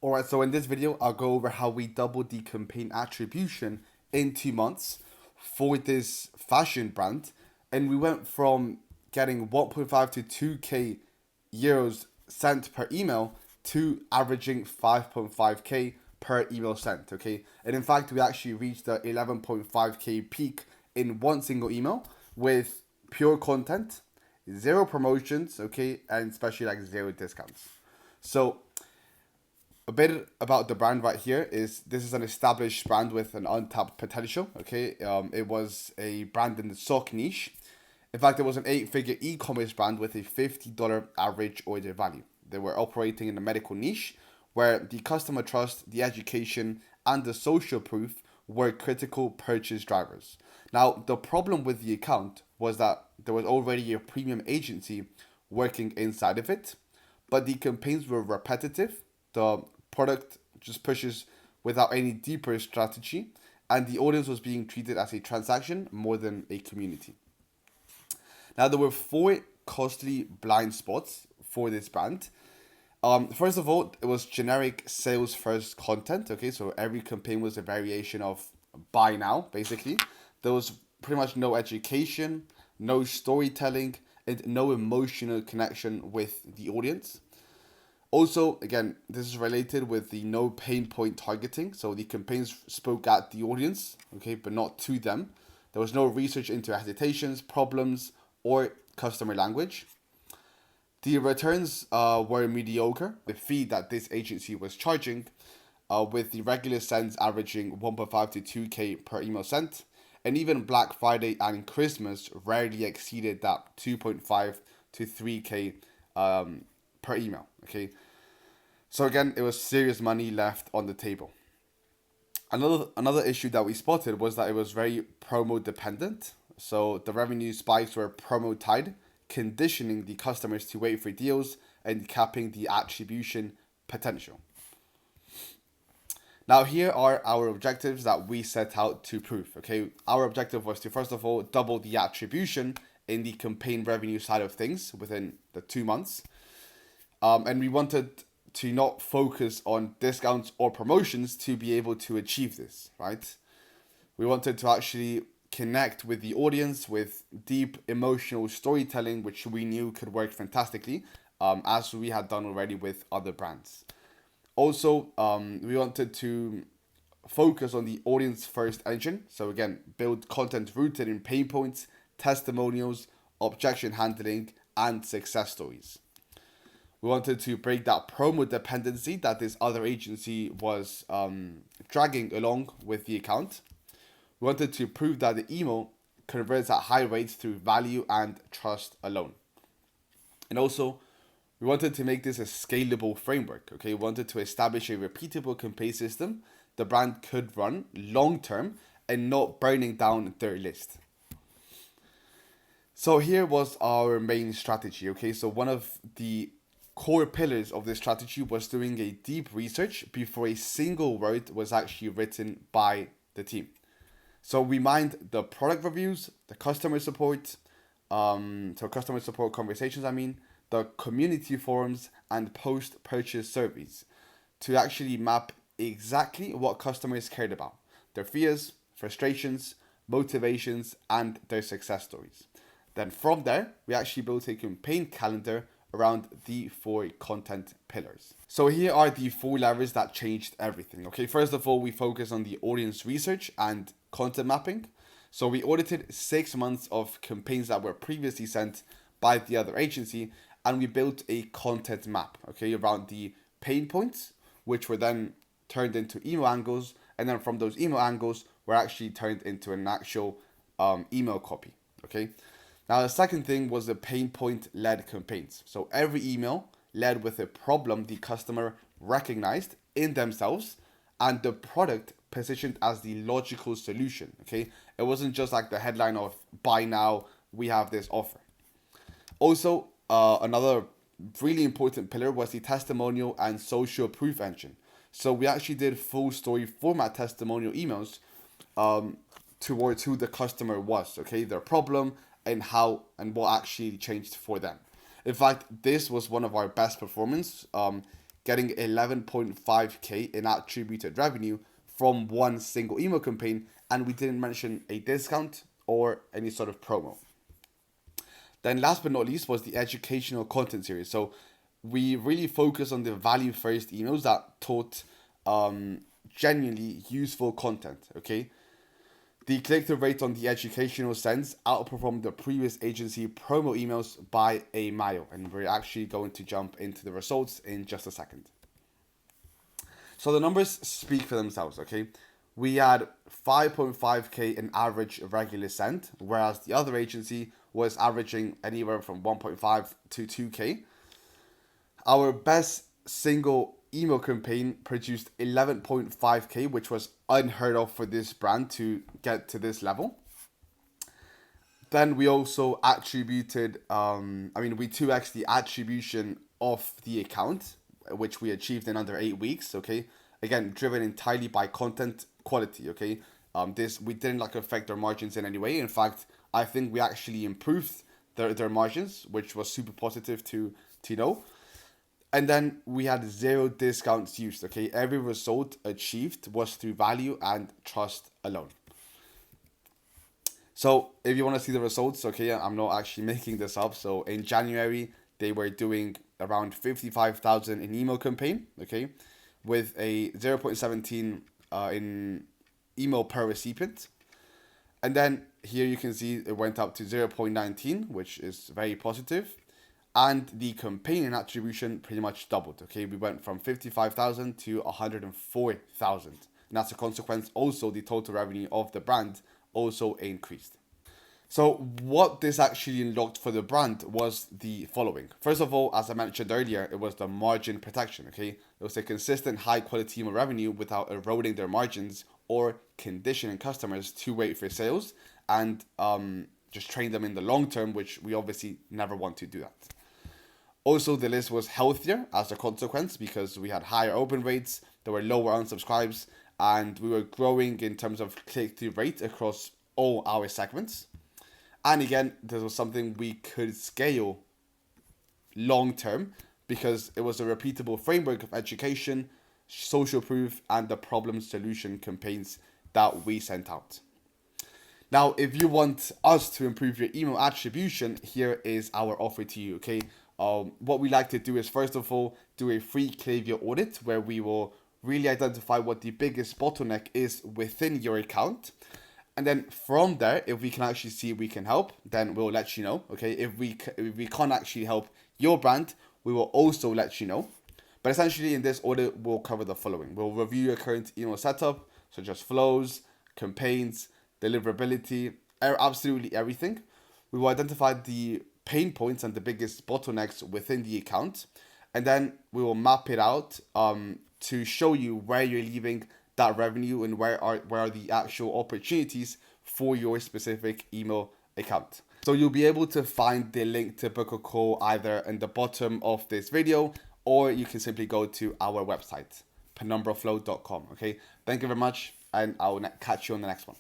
Alright, so in this video, I'll go over how we doubled the campaign attribution in 2 months for this fashion brand. And we went from getting 1.5 to 2k euros sent per email to averaging 5.5k per email sent, okay? And in fact, we actually reached the 11.5k peak in one single email with pure content, zero promotions, okay? And especially like zero discounts. So a bit about the brand right here is this is an established brand with an untapped potential. Okay, it was a brand in the sock niche. In fact, it was an 8-figure e-commerce brand with a $50 average order value. They were operating in the medical niche where the customer trust, the education, and the social proof were critical purchase drivers. Now, the problem with the account was that there was already a premium agency working inside of it, but the campaigns were repetitive. The product just pushes without any deeper strategy, and the audience was being treated as a transaction more than a community. Now, there were 4 costly blind spots for this brand. First of all, it was generic sales first content. Okay, so every campaign was a variation of buy now, basically. There was pretty much no education, no storytelling, and no emotional connection with the audience. Also, again, this is related with the no pain point targeting. So the campaigns spoke at the audience, okay, but not to them. There was no research into hesitations, problems, or customer language. The returns were mediocre. The fee that this agency was charging, with the regular sends averaging 1.5 to 2k per email sent, and even Black Friday and Christmas rarely exceeded that 2.5 to 3k per email. Okay, so again, it was serious money left on the table. Another issue that we spotted was that it was very promo dependent. So the revenue spikes were promo tied, conditioning the customers to wait for deals and capping the attribution potential. Now, here are our objectives that we set out to prove. Okay, our objective was to first of all double the attribution in the campaign revenue side of things within the 2 months. And we wanted to not focus on discounts or promotions to be able to achieve this, right? We wanted to actually connect with the audience with deep emotional storytelling, which we knew could work fantastically, as we had done already with other brands. Also, we wanted to focus on the audience first engine. So again, build content rooted in pain points, testimonials, objection handling, and success stories. We wanted to break that promo dependency that this other agency was dragging along with the account. We wanted to prove that the email converts at high rates through value and trust alone. And also, we wanted to make this a scalable framework. Okay, we wanted to establish a repeatable campaign system the brand could run long term and not burning down their list. So here was our main strategy. Okay, so one of the core pillars of this strategy was doing a deep research before a single word was actually written by the team. So we mined the product reviews, the customer support, customer support conversations, the community forums and post-purchase surveys to actually map exactly what customers cared about, their fears, frustrations, motivations, and their success stories. Then from there, we actually built a campaign calendar around the 4 content pillars. So here are the 4 levers that changed everything. Okay, first of all, we focus on the audience research and content mapping. So we audited 6 months of campaigns that were previously sent by the other agency, and we built a content map, okay, around the pain points, which were then turned into email angles, and then from those email angles were actually turned into an actual email copy, okay? Now, the second thing was the pain point led campaigns. So every email led with a problem the customer recognized in themselves and the product positioned as the logical solution. Okay, it wasn't just like the headline of buy now, we have this offer. Also, another really important pillar was the testimonial and social proof engine. So we actually did full story format testimonial emails towards who the customer was, okay, their problem, and how and what actually changed for them. In fact, this was one of our best performance. getting 11.5k in attributed revenue from one single email campaign, and we didn't mention a discount or any sort of promo. Then last but not least was the educational content series. So we really focus on the value first emails that taught genuinely useful content, okay? The click-through rate on the educational sense outperformed the previous agency promo emails by a mile, and we're actually going to jump into the results in just a second. So the numbers speak for themselves, okay? We had 5.5k in average regular send, whereas the other agency was averaging anywhere from 1.5 to 2k. Our best single email campaign produced 11.5k, which was unheard of for this brand to get to this level. Then we also attributed, we 2x the attribution of the account, which we achieved in under 8 weeks, okay? Again, driven entirely by content quality, okay? We didn't affect their margins in any way. In fact, I think we actually improved their margins, which was super positive to know. And then we had 0 discounts used, okay? Every result achieved was through value and trust alone. So if you want to see the results, okay, I'm not actually making this up. So in January, they were doing around 55,000 in email campaign, okay, with a 0.17 in email per recipient. And then here you can see it went up to 0.19, which is very positive. And the campaign attribution pretty much doubled, okay? We went from 55,000 to 104,000. And as a consequence, also the total revenue of the brand also increased. So what this actually unlocked for the brand was the following. First of all, as I mentioned earlier, it was the margin protection, okay? It was a consistent high quality email revenue without eroding their margins or conditioning customers to wait for sales and just train them in the long term, which we obviously never want to do that. Also, the list was healthier as a consequence because we had higher open rates, there were lower unsubscribes, and we were growing in terms of click-through rate across all our segments. And again, this was something we could scale long term because it was a repeatable framework of education, social proof, and the problem solution campaigns that we sent out. Now, if you want us to improve your email attribution, here is our offer to you, okay? What we like to do is, first of all, do a free Klaviyo audit where we will really identify what the biggest bottleneck is within your account. And then from there, if we can actually see we can help, then we'll let you know, okay? If we can't actually help your brand, we will also let you know. But essentially in this audit, we'll cover the following. We'll review your current email setup, such as flows, campaigns, deliverability, absolutely everything. We will identify the pain points and the biggest bottlenecks within the account. And then we will map it out to show you where you're leaving that revenue and where are the actual opportunities for your specific email account. So you'll be able to find the link to book a call either in the bottom of this video, or you can simply go to our website, penumbraflow.com. Okay, thank you very much, and I'll catch you on the next one.